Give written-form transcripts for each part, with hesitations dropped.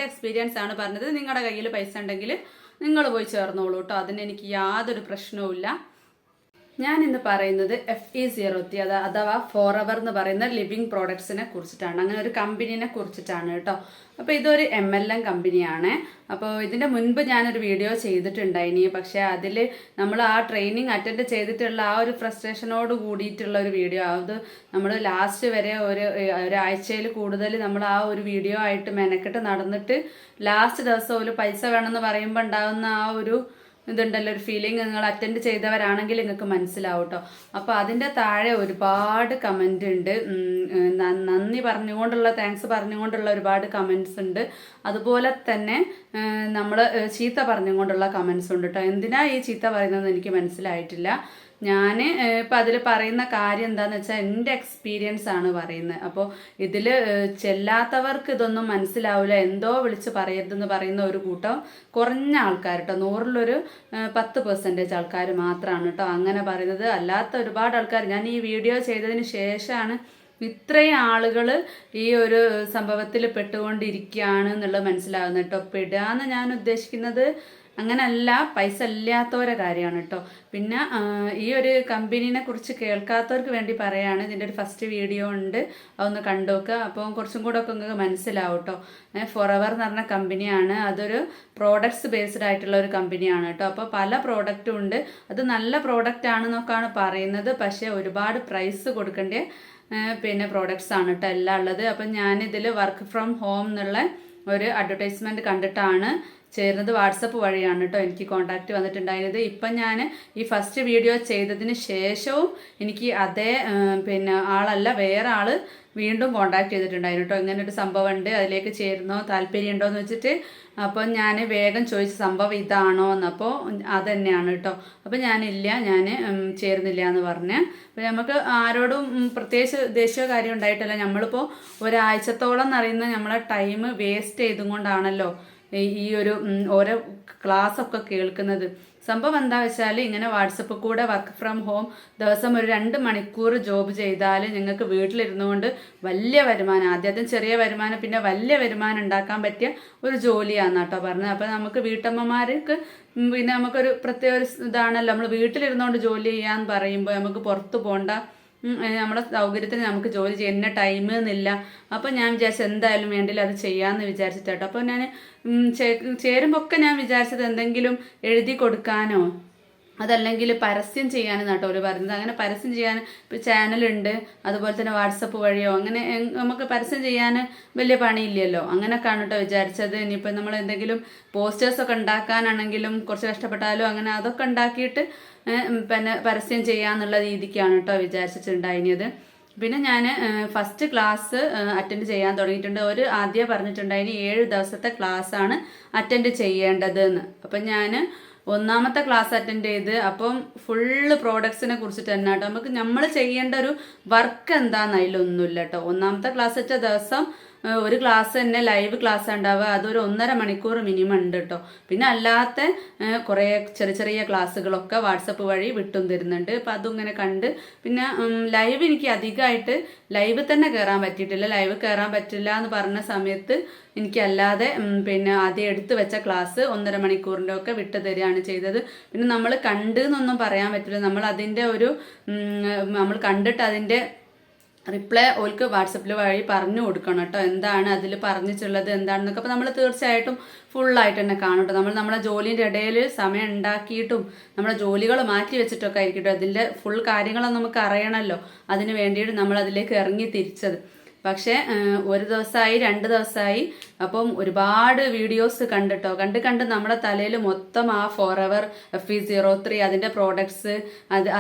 എൻ്റെ എക്സ്പീരിയൻസ് ആണ് പറഞ്ഞത്. നിങ്ങളുടെ കയ്യിൽ പൈസ ഉണ്ടെങ്കിൽ നിങ്ങൾ പോയി ചേർന്നോളൂ കേട്ടോ, അതിന് എനിക്ക് യാതൊരു പ്രശ്നവുമില്ല. ഞാൻ ഇന്ന് പറയുന്നത് FE03 അഥവാ ഫോറെവർ എന്ന് പറയുന്ന ലിവിങ് പ്രോഡക്ട്സിനെ കുറിച്ചിട്ടാണ്. അങ്ങനെ ഒരു കമ്പനീനെ കുറിച്ചിട്ടാണ് കേട്ടോ. അപ്പോൾ ഇതൊരു MLM കമ്പനിയാണ്. അപ്പോൾ ഇതിൻ്റെ മുൻപ് ഞാനൊരു വീഡിയോ ചെയ്തിട്ടുണ്ടായിനി, പക്ഷേ അതിൽ നമ്മൾ ആ ട്രെയിനിങ് അറ്റൻഡ് ചെയ്തിട്ടുള്ള ആ ഒരു ഫ്രസ്ട്രേഷനോട് കൂടിയിട്ടുള്ള ഒരു വീഡിയോ, അത് നമ്മൾ ലാസ്റ്റ് വരെ ഒരാഴ്ചയിൽ കൂടുതൽ നമ്മൾ ആ ഒരു വീഡിയോ ആയിട്ട് മെനക്കെട്ട് നടന്നിട്ട് ലാസ്റ്റ് ദിവസം ഒരു പൈസ വേണമെന്ന് പറയുമ്പോൾ ഉണ്ടാകുന്ന ആ ഒരു ഇതുണ്ടല്ലോ, ഒരു ഫീലിംഗ് നിങ്ങൾ അറ്റൻഡ് ചെയ്തവരാണെങ്കിൽ നിങ്ങൾക്ക് മനസ്സിലാവും കേട്ടോ. അപ്പോൾ അതിൻ്റെ താഴെ ഒരുപാട് കമൻ്റ് ഉണ്ട്, നന്ദി പറഞ്ഞുകൊണ്ടുള്ള, താങ്ക്സ് പറഞ്ഞുകൊണ്ടുള്ള ഒരുപാട് കമൻറ്റ്സ് ഉണ്ട്. അതുപോലെ തന്നെ നമ്മൾ ചീത്ത പറഞ്ഞുകൊണ്ടുള്ള കമൻറ്റ്സ് ഉണ്ട് കേട്ടോ. എന്തിനാ ഈ ചീത്ത പറയുന്നത് എനിക്ക് മനസ്സിലായിട്ടില്ല. ഞാൻ ഇപ്പം അതിൽ പറയുന്ന കാര്യം എന്താണെന്ന് വെച്ചാൽ എൻ്റെ എക്സ്പീരിയൻസ് ആണ് പറയുന്നത്. അപ്പോൾ ഇതിൽ ചെല്ലാത്തവർക്ക് ഇതൊന്നും മനസ്സിലാവില്ല, എന്തോ വിളിച്ച് പറയരുതെന്ന് പറയുന്ന ഒരു കൂട്ടം കുറഞ്ഞ ആൾക്കാർ കേട്ടോ, 100-ലൊരു 10% ആൾക്കാർ മാത്രമാണ് കേട്ടോ അങ്ങനെ പറയുന്നത്. അല്ലാത്ത ഒരുപാട് ആൾക്കാർ, ഞാൻ ഈ വീഡിയോ ചെയ്തതിന് ശേഷമാണ് ഇത്രയും ആളുകൾ ഈ ഒരു സംഭവത്തിൽ പെട്ടുകൊണ്ടിരിക്കുകയാണ് എന്നുള്ളത് മനസ്സിലാകുന്നത് കേട്ടോ. പെടുകയെന്ന് ഞാൻ ഉദ്ദേശിക്കുന്നത് അങ്ങനല്ല, പൈസ ഇല്ലാത്തവരെ കാര്യമാണ് കേട്ടോ. പിന്നെ ഈ ഒരു കമ്പനീനെ കുറിച്ച് കേൾക്കാത്തവർക്ക് വേണ്ടി പറയുകയാണ്, ഇതിൻ്റെ ഒരു ഫസ്റ്റ് വീഡിയോ ഉണ്ട്, അതൊന്ന് കണ്ടു നോക്കുക. അപ്പോൾ കുറച്ചും കൂടെ ഒക്കെ നിങ്ങൾക്ക് മനസ്സിലാവും കേട്ടോ. ഫോറെവർ എന്ന് പറഞ്ഞ കമ്പനിയാണ്, അതൊരു പ്രോഡക്ട്സ് ബേസ്ഡ് ആയിട്ടുള്ള ഒരു കമ്പനിയാണ് കേട്ടോ. അപ്പോൾ പല പ്രോഡക്റ്റും ഉണ്ട്, അത് നല്ല പ്രോഡക്റ്റ് ആണെന്നൊക്കെയാണ് പറയുന്നത്, പക്ഷേ ഒരുപാട് പ്രൈസ് കൊടുക്കേണ്ട പിന്നെ പ്രോഡക്ട്സ് ആണ് കേട്ടോ എല്ലാം ഉള്ളത്. അപ്പം ഞാനിതിൽ വർക്ക് ഫ്രം ഹോം എന്നുള്ള ഒരു അഡ്വർടൈസ്മെൻറ്റ് കണ്ടിട്ടാണ് ചേരുന്നത്. വാട്സപ്പ് വഴിയാണ് കേട്ടോ എനിക്ക് കോൺടാക്റ്റ് വന്നിട്ടുണ്ടായിരുന്നത്. ഇപ്പം ഞാൻ ഈ ഫസ്റ്റ് വീഡിയോ ചെയ്തതിന് ശേഷവും എനിക്ക് അതേ പിന്നെ ആളല്ല, വേറെ ആൾ വീണ്ടും കോൺടാക്ട് ചെയ്തിട്ടുണ്ടായിരുന്നു കേട്ടോ. ഇങ്ങനൊരു സംഭവം ഉണ്ട്, അതിലേക്ക് ചേരുന്നോ, താല്പര്യം ഉണ്ടോ എന്ന് വെച്ചിട്ട്. അപ്പം ഞാൻ വേഗം ചോദിച്ച സംഭവം ഇതാണോ എന്നപ്പോൾ അത് തന്നെയാണ് കേട്ടോ. അപ്പം ഞാനില്ല, ഞാൻ ചേരുന്നില്ല എന്ന് പറഞ്ഞ്. അപ്പം നമുക്ക് ആരോടും പ്രത്യേകിച്ച് ദേഷ്യ കാര്യം ഉണ്ടായിട്ടല്ല, നമ്മളിപ്പോൾ ഒരാഴ്ചത്തോളം എന്നറിയുന്ന നമ്മളെ ടൈം വേസ്റ്റ് ചെയ്തും കൊണ്ടാണല്ലോ ഈ ഒരു ഓരോ ക്ലാസ്സൊക്കെ കേൾക്കുന്നത്. സംഭവം എന്താ വെച്ചാൽ, ഇങ്ങനെ വാട്സപ്പ് കൂടെ വർക്ക് ഫ്രം ഹോം ദിവസം ഒരു 2 മണിക്കൂർ ജോബ് ചെയ്താൽ നിങ്ങൾക്ക് വീട്ടിലിരുന്നുകൊണ്ട് വലിയ വരുമാനം, ആദ്യം ചെറിയ വരുമാനം പിന്നെ വലിയ വരുമാനം ഉണ്ടാക്കാൻ പറ്റിയ ഒരു ജോലിയാണ് കേട്ടോ പറഞ്ഞത്. അപ്പോൾ നമുക്ക് വീട്ടമ്മമാർക്ക് പിന്നെ നമുക്കൊരു പ്രത്യേക ഒരു ഇതാണല്ലോ, നമ്മൾ വീട്ടിലിരുന്നുകൊണ്ട് ജോലി ചെയ്യാന്ന് പറയുമ്പോൾ നമുക്ക് പുറത്ത് പോകണ്ട, നമ്മുടെ സൗകര്യത്തിന് നമുക്ക് ജോലി ചെയ്യുന്ന ടൈം എന്നില്ല. അപ്പോൾ ഞാൻ വിചാരിച്ചു എന്തായാലും വേണ്ടില്ല അത് ചെയ്യാമെന്ന് വിചാരിച്ചിട്ടോ. അപ്പോൾ ഞാൻ ചേരുമ്പോൾ ഒക്കെ ഞാൻ വിചാരിച്ചത് എന്തെങ്കിലും എഴുതി കൊടുക്കാനോ അതല്ലെങ്കിൽ പരസ്യം ചെയ്യാനും കേട്ടോ അവർ പറയുന്നത്. അങ്ങനെ പരസ്യം ചെയ്യാൻ ഇപ്പോൾ ചാനലുണ്ട്, അതുപോലെ തന്നെ വാട്സപ്പ് വഴിയോ അങ്ങനെ നമുക്ക് പരസ്യം ചെയ്യാൻ വലിയ പണിയില്ലല്ലോ, അങ്ങനെയൊക്കെയാണ് കേട്ടോ വിചാരിച്ചത്. ഇനിയിപ്പോൾ നമ്മൾ എന്തെങ്കിലും പോസ്റ്റേഴ്സൊക്കെ ഉണ്ടാക്കാനാണെങ്കിലും കുറച്ച് കഷ്ടപ്പെട്ടാലും അങ്ങനെ അതൊക്കെ ഉണ്ടാക്കിയിട്ട് പിന്നെ പരസ്യം ചെയ്യാന്നുള്ള രീതിക്കാണ് കേട്ടോ വിചാരിച്ചിട്ടുണ്ടായിരുന്നത്. പിന്നെ ഞാൻ ഫസ്റ്റ് ക്ലാസ് അറ്റൻഡ് ചെയ്യാൻ തുടങ്ങിയിട്ടുണ്ട്. ആദ്യം പറഞ്ഞിട്ടുണ്ടായിന് 7 ദിവസത്തെ ക്ലാസ്സാണ് അറ്റൻഡ് ചെയ്യേണ്ടതെന്ന്. അപ്പം ഞാൻ 1ാമത്തെ ക്ലാസ് അറ്റൻഡ് ചെയ്ത്, അപ്പം ഫുള്ള് പ്രോഡക്ട്സിനെ കുറിച്ചിട്ട് തന്നെ കേട്ടോ. നമുക്ക് നമ്മൾ ചെയ്യേണ്ട ഒരു വർക്ക് എന്താണെന്ന് അതിലൊന്നുമില്ല കേട്ടോ. 1ാമത്തെ ക്ലാസ് വെച്ച ദിവസം ഒരു ക്ലാസ് തന്നെ ലൈവ് ക്ലാസ് ഉണ്ടാവുക, അതൊരു 1.5 മണിക്കൂർ മിനിമം ഉണ്ട് കേട്ടോ. പിന്നെ അല്ലാത്ത കുറേ ചെറിയ ചെറിയ ക്ലാസ്സുകളൊക്കെ വാട്സപ്പ് വഴി വിട്ടും തരുന്നുണ്ട്. അപ്പം അതും ഇങ്ങനെ കണ്ട്, പിന്നെ ലൈവ് എനിക്ക് അധികമായിട്ട് ലൈവ് തന്നെ കയറാൻ പറ്റിയിട്ടില്ല. ലൈവ് കയറാൻ പറ്റില്ല എന്ന് പറഞ്ഞ സമയത്ത് എനിക്കല്ലാതെ പിന്നെ ആദ്യം എടുത്തു വെച്ച ക്ലാസ് 1.5 മണിക്കൂറിൻ്റെ ഒക്കെ വിട്ടു തരികയാണ് ചെയ്തത്. പിന്നെ നമ്മൾ കണ്ട് എന്നൊന്നും പറയാൻ പറ്റില്ല, നമ്മൾ കണ്ടിട്ട് അതിൻ്റെ റിപ്ലൈ ഓൾക്ക് വാട്സപ്പിൽ വഴി പറഞ്ഞു കൊടുക്കണം കേട്ടോ, എന്താണ് അതിൽ പറഞ്ഞിട്ടുള്ളത് എന്താണെന്നൊക്കെ. അപ്പോൾ നമ്മൾ തീർച്ചയായിട്ടും ഫുള്ളായിട്ട് തന്നെ കാണും കേട്ടോ. നമ്മളെ ജോലിൻ്റെ ഇടയിൽ സമയം ഉണ്ടാക്കിയിട്ടും നമ്മളെ ജോലികൾ മാറ്റി വെച്ചിട്ടൊക്കെ ആയിരിക്കും അതിൻ്റെ ഫുൾ കാര്യങ്ങളും നമുക്ക് അറിയണമല്ലോ, അതിന് വേണ്ടിയിട്ട് നമ്മൾ അതിലേക്ക് ഇറങ്ങി തിരിച്ചത്. പക്ഷേ 1 ദിവസമായി 2 ദിവസമായി അപ്പം ഒരുപാട് വീഡിയോസ് കണ്ടിട്ടോ, കണ്ട് നമ്മുടെ തലയിൽ മൊത്തം ആ ഫോറെവർ FE03 അതിൻ്റെ പ്രോഡക്ട്സ്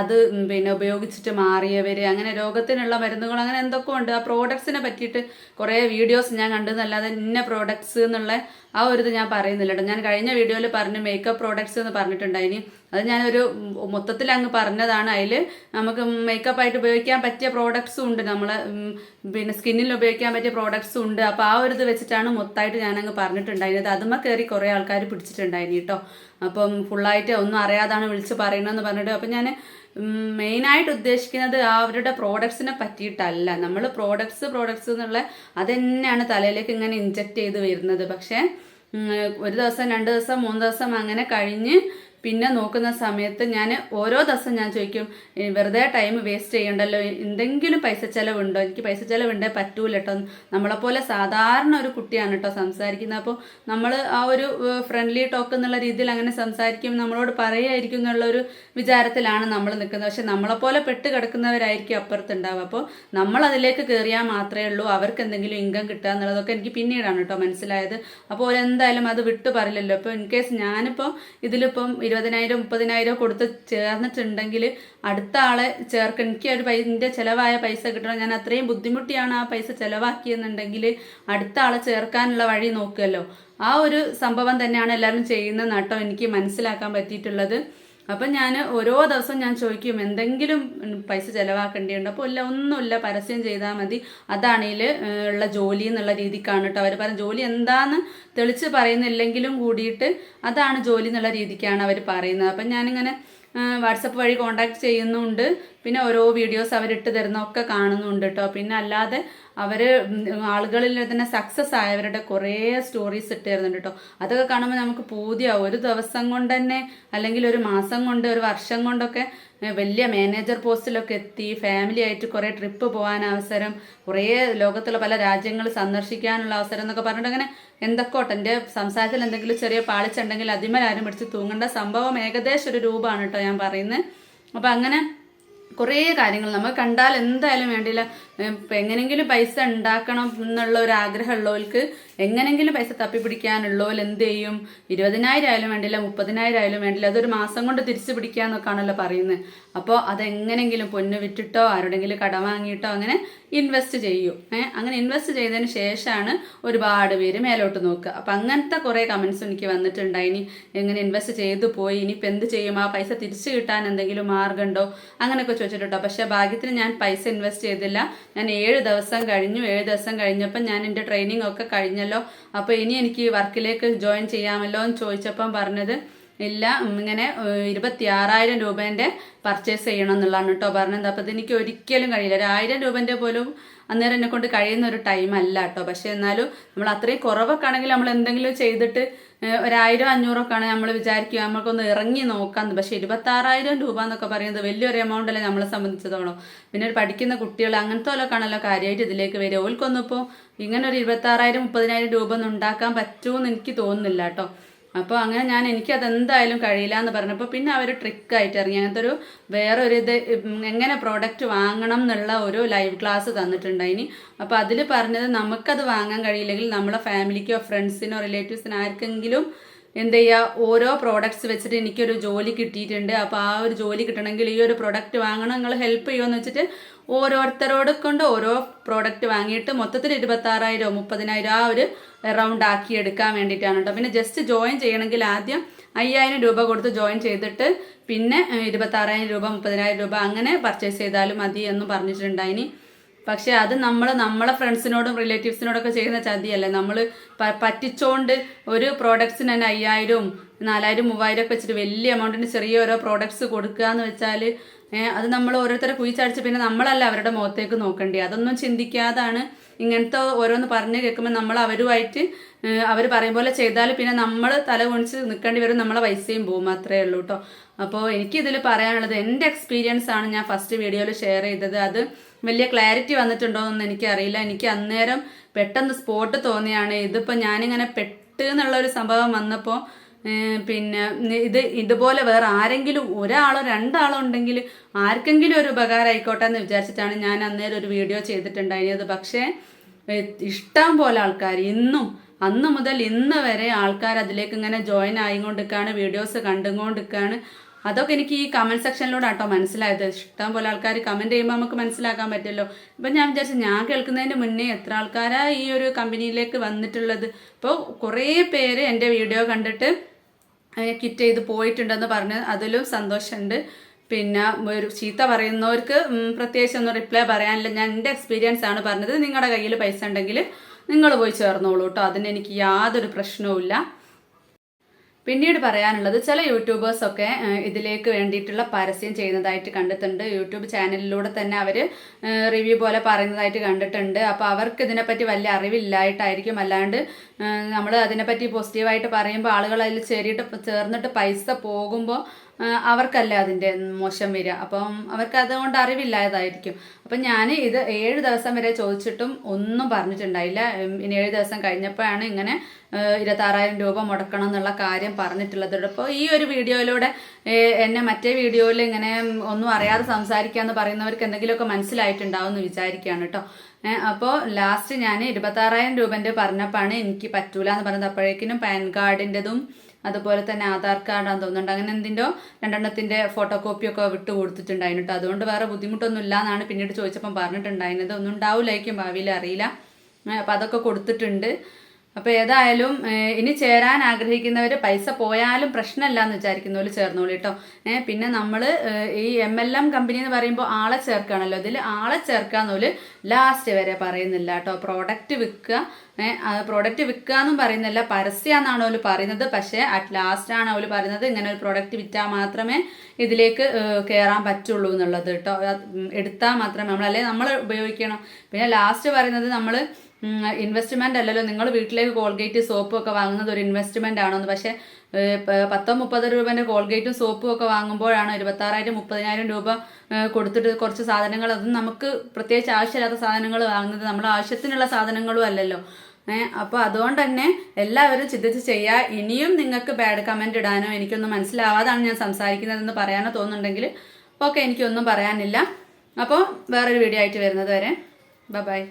അത് പിന്നെ ഉപയോഗിച്ചിട്ട് മാറിയവർ, അങ്ങനെ രോഗത്തിനുള്ള മരുന്നുകൾ, അങ്ങനെ എന്തൊക്കെ ഉണ്ട്. ആ പ്രോഡക്ട്സിനെ പറ്റിയിട്ട് കുറേ വീഡിയോസ് ഞാൻ കണ്ടെന്നല്ലാതെ ഇന്ന പ്രോഡക്ട്സ് എന്നുള്ള ആ ഒരു ഇത് ഞാൻ പറയുന്നില്ല കേട്ടോ. ഞാൻ കഴിഞ്ഞ വീഡിയോയിൽ പറഞ്ഞു മേക്കപ്പ് പ്രോഡക്ട്സ് എന്ന് പറഞ്ഞിട്ടുണ്ടായിനി, അത് ഞാനൊരു മൊത്തത്തിൽ അങ്ങ് പറഞ്ഞതാണ്. അതിൽ നമുക്ക് മേക്കപ്പായിട്ട് ഉപയോഗിക്കാൻ പറ്റിയ പ്രോഡക്ട്സും ഉണ്ട്, നമ്മളെ പിന്നെ സ്കിന്നിൽ ഉപയോഗിക്കാൻ പറ്റിയ പ്രോഡക്ട്സും ഉണ്ട്. അപ്പോൾ ആ ഒരു ഇത് വെച്ചിട്ടാണ് മൊത്തമായിട്ട് ഞാനങ്ങ് പറഞ്ഞിട്ടുണ്ടായിരുന്നത്. അതുമ്മ കയറി കുറേ ആൾക്കാർ പിടിച്ചിട്ടുണ്ടായിരുന്നു കേട്ടോ. അപ്പം ഫുള്ളായിട്ട് ഒന്നും അറിയാതാണ് വിളിച്ച് പറയണമെന്ന് പറഞ്ഞിട്ട്. അപ്പം ഞാൻ മെയിനായിട്ട് ഉദ്ദേശിക്കുന്നത് അവരുടെ പ്രോഡക്ട്സിനെ പറ്റിയിട്ടല്ല. നമ്മൾ പ്രോഡക്ട്സ് എന്നുള്ള അത് തന്നെയാണ് തലയിലേക്ക് ഇങ്ങനെ ഇൻജെക്റ്റ് ചെയ്ത് വരുന്നത്. പക്ഷേ ഒരു ദിവസം 2 ദിവസം 3 ദിവസം അങ്ങനെ കഴിഞ്ഞ് പിന്നെ നോക്കുന്ന സമയത്ത് ഞാൻ ഓരോ ദിവസം ഞാൻ ചോദിക്കും, വെറുതെ ടൈം വേസ്റ്റ് ചെയ്യണ്ടല്ലോ, എന്തെങ്കിലും പൈസ ചിലവുണ്ടോ? എനിക്ക് പൈസ ചിലവുണ്ടേ പറ്റൂല കേട്ടോ. നമ്മളെപ്പോലെ സാധാരണ ഒരു കുട്ടിയാണ് കേട്ടോ സംസാരിക്കുന്നത്. അപ്പോൾ നമ്മൾ ആ ഒരു ഫ്രണ്ട്ലി ടോക്ക് എന്നുള്ള രീതിയിൽ അങ്ങനെ സംസാരിക്കും, നമ്മളോട് പറയായിരിക്കും എന്നുള്ളൊരു വിചാരത്തിലാണ് നമ്മൾ നിൽക്കുന്നത്. പക്ഷെ നമ്മളെപ്പോലെ പെട്ട് കിടക്കുന്നവരായിരിക്കും അപ്പുറത്തുണ്ടാവുക. അപ്പോൾ നമ്മൾ അതിലേക്ക് കയറിയാൽ മാത്രമേ ഉള്ളൂ അവർക്ക് എന്തെങ്കിലും ഇൻകം കിട്ടുക എന്നുള്ളതൊക്കെ എനിക്ക് പിന്നീടാണ് കേട്ടോ മനസ്സിലായത്. അപ്പോൾ എന്തായാലും അത് വിട്ടു പറയില്ലല്ലോ. ഇപ്പോൾ ഇൻ കേസ് ഞാനിപ്പോൾ ഇതിലിപ്പം 20,000 30,000 കൊടുത്ത് ചേർന്നിട്ടുണ്ടെങ്കിൽ അടുത്ത ആളെ ചേർക്കാൻ എനിക്ക് ഒരു എൻ്റെ ചിലവായ പൈസ കിട്ടണം. ഞാൻ അത്രയും ബുദ്ധിമുട്ടിയാണ് ആ പൈസ ചിലവാക്കിയെന്നുണ്ടെങ്കിൽ അടുത്ത ആളെ ചേർക്കാനുള്ള വഴി നോക്കുമല്ലോ. ആ ഒരു സംഭവം തന്നെയാണ് എല്ലാവരും ചെയ്യുന്ന കേട്ടോ എനിക്ക് മനസ്സിലാക്കാൻ പറ്റിയിട്ടുള്ളത്. അപ്പം ഞാൻ ഓരോ ദിവസവും ഞാൻ ചോദിക്കും എന്തെങ്കിലും പൈസ ചിലവാക്കേണ്ടിയുണ്ട്. അപ്പോൾ ഒന്നുമില്ല, പരസ്യം ചെയ്താൽ മതി, അതാണെങ്കിൽ ഉള്ള ജോലി എന്നുള്ള രീതിക്കാണ് കേട്ടോ അവർ പറയും. ജോലി എന്താന്ന് തെളിച്ച് പറയുന്നില്ലെങ്കിലും കൂടിയിട്ട് അതാണ് ജോലി എന്നുള്ള രീതിക്കാണ് അവർ പറയുന്നത്. അപ്പം ഞാനിങ്ങനെ വാട്സപ്പ് വഴി കോണ്ടാക്ട് ചെയ്യുന്നുണ്ട്. പിന്നെ ഓരോ വീഡിയോസ് അവരിട്ട് തരുന്നതൊക്കെ കാണുന്നുണ്ട് കേട്ടോ. പിന്നെ അല്ലാതെ അവർ ആളുകളിൽ തന്നെ സക്സസ് ആയവരുടെ കുറേ സ്റ്റോറീസ് ഇട്ട് തരുന്നുണ്ട് കേട്ടോ. അതൊക്കെ കാണുമ്പോൾ നമുക്ക് പൂതിയാവും. ഒരു ദിവസം കൊണ്ട് തന്നെ അല്ലെങ്കിൽ ഒരു മാസം കൊണ്ട് ഒരു വർഷം കൊണ്ടൊക്കെ വലിയ മാനേജർ പോസ്റ്റിലൊക്കെ എത്തി, ഫാമിലി ആയിട്ട് കുറേ ട്രിപ്പ് പോകാൻ അവസരം, കുറേ ലോകത്തുള്ള പല രാജ്യങ്ങൾ സന്ദർശിക്കാനുള്ള അവസരം എന്നൊക്കെ പറഞ്ഞിട്ട് അങ്ങനെ എന്തൊക്കെയോട്ടെ. എൻ്റെ സംസാരത്തിൽ എന്തെങ്കിലും ചെറിയ പാളിച്ചുണ്ടെങ്കിൽ അതിന്മേലാരും പിടിച്ച് തൂങ്ങേണ്ട സംഭവം ഏകദേശം ഒരു രൂപമാണ് കേട്ടോ ഞാൻ പറയുന്നത്. അപ്പം അങ്ങനെ കുറേ കാര്യങ്ങൾ നമ്മൾ കണ്ടാൽ എന്തായാലും വേണ്ടിയില്ല. ഇപ്പം എങ്ങനെയെങ്കിലും പൈസ ഉണ്ടാക്കണം എന്നുള്ള ഒരു ആഗ്രഹമുള്ളവർക്ക്, എങ്ങനെയെങ്കിലും പൈസ തപ്പിപ്പിടിക്കാനുള്ളവർ എന്ത് ചെയ്യും? 20,000 ആയാലും വേണ്ടില്ല, 30,000 ആയാലും വേണ്ടില്ല, അതൊരു മാസം കൊണ്ട് തിരിച്ചു പിടിക്കാന്നൊക്കെയാണല്ലോ പറയുന്നത്. അപ്പോൾ അതെങ്ങനെങ്കിലും പൊന്ന് വിറ്റിട്ടോ ആരുടെങ്കിലും കടം വാങ്ങിയിട്ടോ അങ്ങനെ ഇൻവെസ്റ്റ് ചെയ്യും. അങ്ങനെ ഇൻവെസ്റ്റ് ചെയ്തതിന് ശേഷമാണ് ഒരുപാട് പേര് മേലോട്ട് നോക്കുക. അപ്പം അങ്ങനത്തെ കുറേ കമൻസും എനിക്ക് വന്നിട്ടുണ്ടായിനി. എങ്ങനെ ഇൻവെസ്റ്റ് ചെയ്തു പോയി, ഇനിയിപ്പോൾ എന്ത് ചെയ്യും, ആ പൈസ തിരിച്ചു കിട്ടാൻ എന്തെങ്കിലും മാർഗമുണ്ടോ അങ്ങനെയൊക്കെ ചോദിച്ചിട്ടുണ്ടോ. പക്ഷേ ഭാഗ്യത്തിന് ഞാൻ പൈസ ഇൻവെസ്റ്റ് ചെയ്തില്ല. ഞാൻ 7 ദിവസം കഴിഞ്ഞു. 7 ദിവസം കഴിഞ്ഞപ്പം ഞാൻ എൻ്റെ ട്രെയിനിങ് ഒക്കെ കഴിഞ്ഞല്ലോ, അപ്പോൾ ഇനി എനിക്ക് വർക്കിലേക്ക് ജോയിൻ ചെയ്യാമല്ലോ എന്ന് ചോദിച്ചപ്പം പറഞ്ഞത് ഇല്ല, ഇങ്ങനെ 26,000 രൂപേൻ്റെ പർച്ചേസ് ചെയ്യണം എന്നുള്ളതാണ് കേട്ടോ പറഞ്ഞത്. അപ്പോൾ അതെനിക്ക് ഒരിക്കലും കഴിയില്ല. 1,000 രൂപേൻ്റെ പോലും അന്നേരം എന്നെ കൊണ്ട് കഴിയുന്ന ഒരു ടൈം അല്ല കേട്ടോ. പക്ഷേ എന്നാലും നമ്മൾ അത്രയും കുറവൊക്കെ ആണെങ്കിൽ നമ്മൾ എന്തെങ്കിലും ചെയ്തിട്ട് 1,000 500 ആണ് നമ്മൾ വിചാരിക്കുക നമ്മൾക്കൊന്ന് ഇറങ്ങി നോക്കാമെന്ന്. പക്ഷേ 26,000 രൂപ എന്നൊക്കെ പറയുന്നത് വലിയൊരു എമൗണ്ട് അല്ലേ നമ്മളെ സംബന്ധിച്ചിടത്തോളം. പിന്നെ ഒരു പഠിക്കുന്ന കുട്ടികൾ അങ്ങനത്തെ പോലൊക്കെയാണല്ലോ കാര്യമായിട്ട് ഇതിലേക്ക് വരിക. ഓൽക്കൊന്നും ഇപ്പോൾ ഇങ്ങനെ ഒരു 26,000 30,000 രൂപ ഒന്നും ഉണ്ടാക്കാൻ പറ്റുമെന്ന് എനിക്ക് തോന്നുന്നില്ല കേട്ടോ. അപ്പോൾ അങ്ങനെ എനിക്കതെന്തായാലും കഴിയില്ല എന്ന് പറഞ്ഞപ്പോൾ പിന്നെ അവർ ട്രിക്കായിട്ട് ഇറങ്ങി അങ്ങനത്തെ ഒരു വേറെ ഒരു ഇത് എങ്ങനെ പ്രോഡക്റ്റ് വാങ്ങണം എന്നുള്ള ഒരു ലൈവ് ക്ലാസ് തന്നിട്ടുണ്ടായിനി. അപ്പോൾ അതിൽ പറഞ്ഞത് നമുക്കത് വാങ്ങാൻ കഴിയില്ലെങ്കിൽ നമ്മളെ ഫാമിലിക്കോ ഫ്രണ്ട്സിനോ റിലേറ്റീവ്സിനോ ആർക്കെങ്കിലും എന്ത് ചെയ്യുക, ഓരോ പ്രോഡക്ട്സ് വെച്ചിട്ട് എനിക്കൊരു ജോലി കിട്ടിയിട്ടുണ്ട്, അപ്പോൾ ആ ഒരു ജോലി കിട്ടണമെങ്കിൽ ഈ ഒരു പ്രൊഡക്റ്റ് വാങ്ങണം, നിങ്ങൾ ഹെൽപ്പ് ചെയ്യുമെന്ന് വെച്ചിട്ട് ഓരോരുത്തരോട് കൊണ്ട് ഓരോ പ്രോഡക്റ്റ് വാങ്ങിയിട്ട് മൊത്തത്തിൽ 26,000 30,000 ആ ഒരു അറൗണ്ട് ആക്കി എടുക്കാൻ വേണ്ടിയിട്ടാണ് കേട്ടോ. പിന്നെ ജസ്റ്റ് ജോയിൻ ചെയ്യണമെങ്കിൽ ആദ്യം 5,000 രൂപ കൊടുത്ത് ജോയിൻ ചെയ്തിട്ട് പിന്നെ 26,000 രൂപ 30,000 രൂപ അങ്ങനെ പർച്ചേസ് ചെയ്താലും മതി എന്ന് പറഞ്ഞിട്ടുണ്ടായിനി. പക്ഷെ അത് നമ്മളെ ഫ്രണ്ട്സിനോടും റിലേറ്റീവ്സിനോടൊക്കെ ചെയ്യുന്ന ചതിയല്ലേ. നമ്മൾ പറ്റിച്ചോണ്ട് ഒരു പ്രോഡക്ട്സിന് തന്നെ 5,000 4,000 3,000 ഒക്കെ വെച്ചിട്ട് വലിയ എമൗണ്ടിന് ചെറിയ ഓരോ പ്രോഡക്ട്സ് കൊടുക്കുക എന്ന് വെച്ചാൽ അത് നമ്മൾ ഓരോരുത്തരെ കുഴിച്ചടിച്ച് പിന്നെ നമ്മളല്ല അവരുടെ മുഖത്തേക്ക് നോക്കേണ്ടി. അതൊന്നും ചിന്തിക്കാതാണ് ഇങ്ങനത്തെ ഓരോന്ന് പറഞ്ഞ് കേൾക്കുമ്പോൾ നമ്മൾ അവരുമായിട്ട് അവർ പറയും പോലെ ചെയ്താൽ പിന്നെ നമ്മൾ തല കുണിച്ച് നിൽക്കേണ്ടി വരും, നമ്മളെ പൈസയും പോകും. അത്രയേ ഉള്ളൂ കേട്ടോ. അപ്പോൾ എനിക്കിതിൽ പറയാനുള്ളത് എൻ്റെ എക്സ്പീരിയൻസ് ആണ് ഞാൻ ഫസ്റ്റ് വീഡിയോയിൽ ഷെയർ ചെയ്തത്. അത് വലിയ ക്ലാരിറ്റി വന്നിട്ടുണ്ടോ എന്നൊന്നും എനിക്കറിയില്ല. എനിക്ക് അന്നേരം പെട്ടെന്ന് സ്പോട്ട് തോന്നിയാണ്. ഇതിപ്പോൾ ഞാനിങ്ങനെ പെട്ട് എന്നുള്ളൊരു സംഭവം വന്നപ്പോൾ പിന്നെ ഇതുപോലെ വേറെ ആരെങ്കിലും ഒരാളോ 2 ആളോ ഉണ്ടെങ്കിൽ ആർക്കെങ്കിലും ഒരു ഉപകാരം ആയിക്കോട്ടെ എന്ന് വിചാരിച്ചിട്ടാണ് ഞാൻ അന്നേരം ഒരു വീഡിയോ ചെയ്തിട്ടുണ്ടായിരുന്നത്. പക്ഷേ ഇഷ്ടം പോലെ ആൾക്കാർ അന്ന് മുതൽ ഇന്ന് വരെ ആൾക്കാർ അതിലേക്ക് ഇങ്ങനെ ജോയിൻ ആയിക്കൊണ്ടിരിക്കുകയാണ്, വീഡിയോസ് കണ്ടുകൊണ്ടിരിക്കുകയാണ്. അതൊക്കെ എനിക്ക് ഈ കമൻറ്റ് സെക്ഷനിലൂടെ കേട്ടോ മനസ്സിലായത്. ഇഷ്ടം പോലെ ആൾക്കാർ കമൻറ്റ് ചെയ്യുമ്പോൾ നമുക്ക് മനസ്സിലാക്കാൻ പറ്റുമല്ലോ. ഇപ്പം ഞാൻ വിചാരിച്ചു ഞാൻ കേൾക്കുന്നതിന് മുന്നേ എത്ര ആൾക്കാരാണ് ഈ ഒരു കമ്പനിയിലേക്ക് വന്നിട്ടുള്ളത്. ഇപ്പോൾ കുറേ പേര് എൻ്റെ വീഡിയോ കണ്ടിട്ട് കിറ്റ് ചെയ്ത് പോയിട്ടുണ്ടെന്ന് പറഞ്ഞ് അതിലും സന്തോഷമുണ്ട്. പിന്നെ ഒരു ചീത്ത പറയുന്നവർക്ക് പ്രത്യേകിച്ച് ഒന്നും റിപ്ലൈ പറയാനില്ല. ഞാൻ എൻ്റെ എക്സ്പീരിയൻസ് ആണ് പറഞ്ഞത്. നിങ്ങളുടെ കയ്യിൽ പൈസ ഉണ്ടെങ്കിൽ നിങ്ങൾ പോയി ചേർന്നോളൂ കേട്ടോ. അതിന് എനിക്ക് യാതൊരു പ്രശ്നവുമില്ല. പിന്നീട് പറയാനുള്ളത്, ചില യൂട്യൂബേഴ്സൊക്കെ ഇതിലേക്ക് വേണ്ടിയിട്ടുള്ള പരസ്യം ചെയ്യുന്നതായിട്ട് കണ്ടിട്ടുണ്ട്. യൂട്യൂബ് ചാനലിലൂടെ തന്നെ അവർ റിവ്യൂ പോലെ പറയുന്നതായിട്ട് കണ്ടിട്ടുണ്ട്. അപ്പോൾ അവർക്ക് ഇതിനെപ്പറ്റി വലിയ അറിവില്ലായിട്ടായിരിക്കും. അല്ലാണ്ട് നമ്മൾ അതിനെപ്പറ്റി പോസിറ്റീവായിട്ട് പറയുമ്പോൾ ആളുകൾ അതിൽ ചേർന്നിട്ട് പൈസ പോകുമ്പോൾ അവർക്കല്ലേ അതിൻ്റെ മോശം വരിക. അപ്പം അവർക്ക് അതുകൊണ്ട് അറിവില്ലായതായിരിക്കും. അപ്പം ഞാൻ ഇത് 7 ദിവസം വരെ ചോദിച്ചിട്ടും ഒന്നും പറഞ്ഞിട്ടുണ്ടായില്ല. ഇനി 7 ദിവസം കഴിഞ്ഞപ്പോഴാണ് ഇങ്ങനെ 26,000 രൂപ മുടക്കണം എന്നുള്ള കാര്യം പറഞ്ഞിട്ടുള്ളത്. അപ്പോൾ ഈ ഒരു വീഡിയോയിലൂടെ എന്നെ മറ്റേ വീഡിയോയിൽ ഇങ്ങനെ ഒന്നും അറിയാതെ സംസാരിക്കാമെന്ന് പറയുന്നവർക്ക് എന്തെങ്കിലുമൊക്കെ മനസ്സിലായിട്ടുണ്ടാവും എന്ന് വിചാരിക്കുകയാണ് കേട്ടോ. അപ്പോൾ ലാസ്റ്റ് ഞാൻ 26,000 രൂപൻ്റെ പറഞ്ഞപ്പോഴാണ് എനിക്ക് പറ്റൂല എന്ന് പറഞ്ഞത്. അപ്പോഴേക്കിനും പാൻ കാർഡിൻ്റെതും അതുപോലെ തന്നെ ആധാർ കാർഡാന്ന് തോന്നുന്നുണ്ട്, അങ്ങനെ എന്തിൻ്റെയോ 2 ഫോട്ടോ കോപ്പിയൊക്കെ വിട്ട് കൊടുത്തിട്ടുണ്ടായിരുന്നു കേട്ടോ. അതുകൊണ്ട് വേറെ ബുദ്ധിമുട്ടൊന്നും ഇല്ല എന്നാണ് പിന്നീട് ചോദിച്ചപ്പം പറഞ്ഞിട്ടുണ്ടായിരുന്നത്. ഒന്നും ഉണ്ടാവില്ലായിരിക്കും, ഭാവിയിൽ അറിയില്ല. അപ്പം അതൊക്കെ കൊടുത്തിട്ടുണ്ട്. അപ്പോൾ ഏതായാലും ഇനി ചേരാൻ ആഗ്രഹിക്കുന്നവർ പൈസ പോയാലും പ്രശ്നമില്ല എന്ന് വിചാരിക്കുന്നവർ ചേർന്നോളൂ കേട്ടോ. പിന്നെ നമ്മൾ ഈ MLM കമ്പനി എന്ന് പറയുമ്പോൾ ആളെ ചേർക്കുകയാണല്ലോ. ഇതിൽ ആളെ ചേർക്കാന്നോല് ലാസ്റ്റ് വരെ പറയുന്നില്ല കേട്ടോ. പ്രോഡക്റ്റ് വിൽക്കുക എന്നും പറയുന്നില്ല, പരസ്യമാണെന്നാണ് അവർ പറയുന്നത്. പക്ഷേ അറ്റ് ലാസ്റ്റാണ് അവർ പറയുന്നത് ഇങ്ങനെ ഒരു പ്രോഡക്റ്റ് വിറ്റാൽ മാത്രമേ ഇതിലേക്ക് കയറാൻ പറ്റുള്ളൂ എന്നുള്ളത് കേട്ടോ. എടുത്താൽ മാത്രമേ നമ്മൾ ഉപയോഗിക്കണം. പിന്നെ ലാസ്റ്റ് പറയുന്നത് നമ്മൾ ഇൻവെസ്റ്റ്മെൻ്റ് അല്ലല്ലോ, നിങ്ങൾ വീട്ടിലേക്ക് കോൾഗേറ്റ് സോപ്പും ഒക്കെ വാങ്ങുന്നത് ഒരു ഇൻവെസ്റ്റ്മെൻ്റ് ആണോന്ന്. പക്ഷേ 10-30 രൂപേൻ്റെ കോൾഗേറ്റും സോപ്പും ഒക്കെ വാങ്ങുമ്പോഴാണ് 26,000-30,000 രൂപ കൊടുത്തിട്ട് കുറച്ച് സാധനങ്ങൾ, അതും നമുക്ക് പ്രത്യേകിച്ച് ആവശ്യമില്ലാത്ത സാധനങ്ങൾ വാങ്ങുന്നത്, നമ്മൾ ആവശ്യത്തിനുള്ള സാധനങ്ങളും അല്ലല്ലോ. അപ്പോൾ അതുകൊണ്ട് തന്നെ എല്ലാവരും ചിന്തിച്ച് ചെയ്യുക. ഇനിയും നിങ്ങൾക്ക് ബാഡ് കമൻറ്റ് ഇടാനോ എനിക്കൊന്നും മനസ്സിലാവാതാണ് ഞാൻ സംസാരിക്കുന്നതെന്ന് പറയാനോ തോന്നുന്നുണ്ടെങ്കിൽ ഓക്കെ, എനിക്കൊന്നും പറയാനില്ല. അപ്പോൾ വേറൊരു വീഡിയോ ആയിട്ട് വരുന്നത് വരെ ബൈ.